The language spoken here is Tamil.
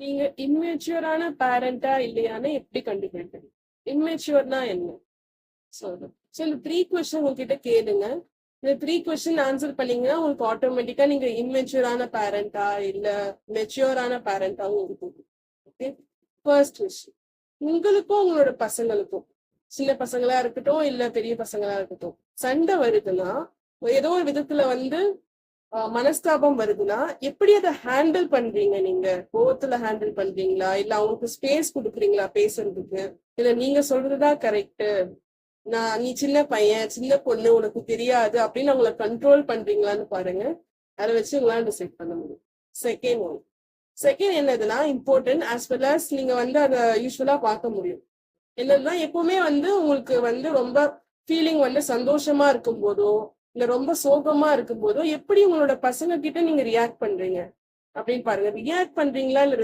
நீங்க இம்மெச்சூரான பேரண்டா இல்லையான்னு எப்படி கண்டுபிடிப்பீங்க? இம்மெச்சூர்னா என்ன? சொல்லு. சோ இந்த 3 கொஸ்டின் உங்ககிட்ட கேளுங்க. இந்த 3 கொஸ்டின் ஆன்சர் பண்ணீங்கன்னா உங்களுக்கு ஆட்டோமேட்டிக்கா நீங்க இம்மெச்சூரான பேரண்டா இல்ல மெச்சூரான பேரண்டாவும் இருக்கும். ஓகே. First question. உங்களுக்கும் உங்களோட பசங்களுக்கும் சின்ன பசங்களா இருக்கட்டும் இல்ல பெரிய பசங்களா இருக்கட்டும் சண்டை வருதுன்னா ஏதோ ஒரு விதத்துல வந்து மனஸ்தாபம் வருதுன்னா எப்படி அதை ஹேண்டில் பண்றீங்க? நீங்க கோவத்துல ஹேண்டில் பண்றீங்களா இல்ல அவங்களுக்கு ஸ்பேஸ் கொடுக்குறீங்களா பேசுறதுக்கு, இல்ல நீங்க சொல்றதுதான் கரெக்ட், நீ சின்ன பையன் சின்ன பொண்ணு உனக்கு தெரியாது அப்படின்னு அவங்கள கண்ட்ரோல் பண்றீங்களான்னு பாருங்க. அதை வச்சு உங்களால டிசைட் பண்ண முடியும். செகண்ட் என்னதுன்னா இம்பார்ட்டன்ட் ஆஸ் வெல் அஸ் நீங்க வந்து அதை யூஸ்வலா பார்க்க முடியும். என்னன்னா எப்பவுமே வந்து உங்களுக்கு வந்து ரொம்ப ஃபீலிங் வந்து சந்தோஷமா இருக்கும் போதோ இல்ல ரொம்ப சோகமா இருக்கும் போதோ எப்படி உங்களோட பசங்க கிட்ட நீங்க ரியாக்ட் பண்றீங்க அப்படின்னு பாருங்க. ரியாக்ட் பண்றீங்களா இல்ல